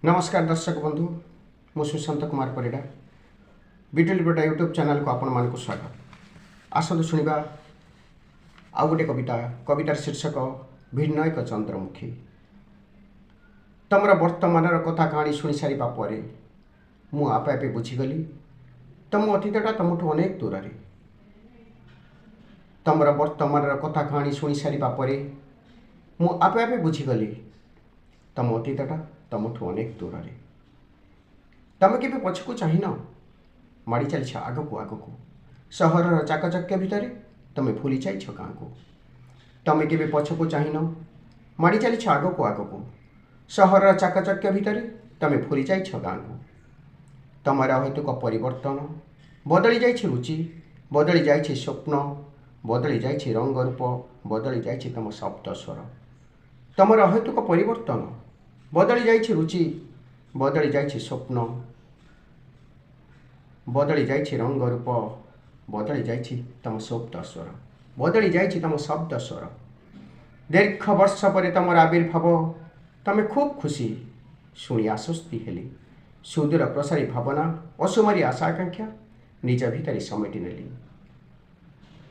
नमस्कार दर्शक बंधु मु सुशांत कुमार परिडा बीटल बेटा यूट्यूब चैनल को आपण मान स्वागत। आसतु शुणा आउ गोटे कविता कवितार शीर्षक भिन्न एक चंद्रमुखी। तमर वर्तमान कथा कहानी शुणी सारा पर मु आपे आपे बुझीगली तुम अतीतटा तुमठू अनेक दूर। तमर वर्तमान कथा कहानी शुणी सारा पर मु आपे आपे बुझीगली तुम अतीतटा तुमठू अनेक दूर। तुम के पछकू चाहिन माड़ी चली आगक आगक सहर चाकचक्य भितर तुम भूली जाइछ गाँ को। तुम के पछकू चाहिन माड़ी चली आगक आगक सहर चाकचक्य भितर तुम भूली जाइछ गाँ को। तुमर हेतुक परिवर्तन बदली जाइछ रुचि बदली जाइछ स्वप्न बदली जाइछ रंग रूप बदली जाइछ तुम शब्द स्वर। तुमर हेतुक परिवर्तन बदली जाइछ रुचि बदली जाइछ स्वप्न बदली जाइछ रंग रूप बदली जाइछ तुम शब्द स्वर बदली जाइछ तुम शब्द स्वर। दीर्घ वर्ष पर तुम आविर्भाव तुम खूब खुशी शुणी आश्वस्ति हेली सुदूर प्रसारी भावना असुमारी आशा आकांक्षा निज भितर समेटि नेली।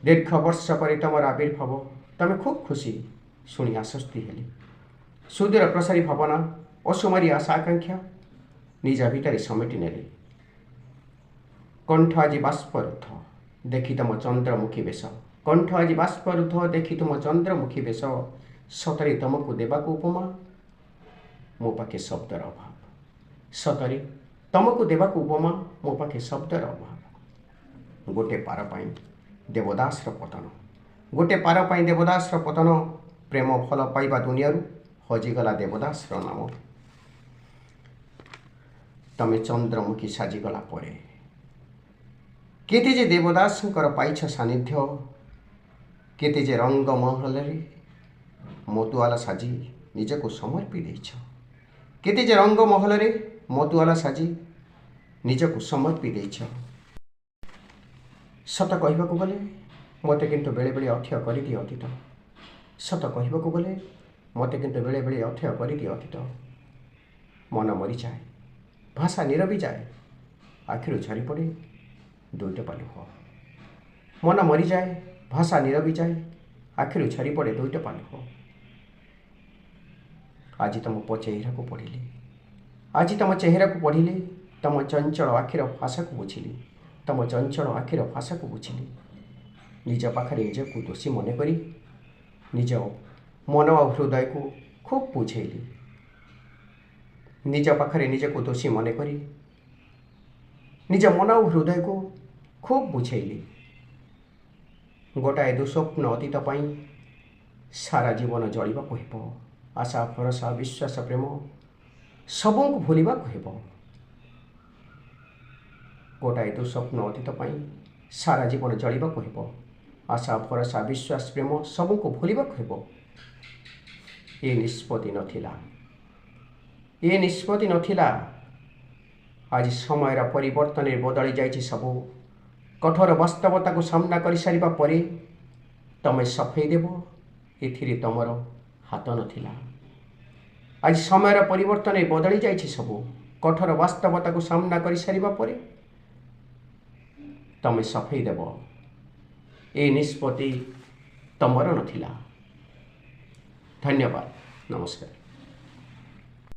दीर्घ वर्ष पर तुम आविर्भाव तुम खूब खुशी शुणी आश्वस्ति हेली सुदूर प्रसारी भावना असुमारी आशा आकांक्षा निज भितर समेटि नेली। कंठ आज बाष्परुद्ध देखी तुम चंद्रमुखी बेश कंठ आज बाष्परुद्ध देखी तुम चंद्रमुखी बेश सतरे तुमको देवाक उपमा मो पाखे शब्दर अभाव सतरे तुमको देवाक उपमा मो पाखे शब्दर अभाव। गोटे पार पाई देवदास पतन गोटे पार पाई देवदास पतन प्रेम भल पाइबा दुनिया हजिगला देवदास नाम। तमे चंद्रमुखी साजिगला परे केते जे देवदास पाइछ सानिध्य केते जे रंग महल मतुआला साजी निजको समर्पी देछ केते जे रंग महल मतुआला साजी निजको समर्पी देछ। सत कहबाकू गले मते किंतु बेले बेले अथय करिदिए अतीत सत कहबाकू गले मते किंतु बेले बेले अथय करिदिए अतीत। मन मरी जाए भाषा नीरवी जाए आखिर झरी पड़े दुईट पालुह मन मरी जाए भाषा नीरवी जाए आखिर झरी पड़े दुईट पालुह। आज तुम चेहरा को पढ़िली आज तुम चेहरा को पढ़िली तुम चंचल आखिर भाषा को बुझिली तुम चंचल आखिर भाषा को बुझिली निज पाखरे निज को दोषी मन करी निज मन और हृदय को खूब बुझेली निज पाखरे निज को दोषी मन करी निज मन और हृदय को खूब बुझेली। गोटाए दुस्वप्न अतीत पाई सारा जीवन जलिबाकू हेब आशा भरोसा विश्वास प्रेम सबको भूलिबाकू हेब। गोटाए दुस्वप्न अतीत पाई सारा जीवन जलिबाकू हेब आशा भरोसा विश्वास प्रेम सबको भूलिबाकू हेब। ये निष्पत्ति नथिला आज समय परिवर्तन बदली जाइछि सबू कठोर वास्तवता को सामना कर सारिबा परे तमे सफेई देव एथिरे तमर हाथ नथिला। आज समय परिवर्तन बदली जाइछि सबू कठोर वास्तवता को सामना कर सारिबा परे तमे सफेई देव ए निष्पत्ति तमर नथिला। धन्यवाद नमस्कार।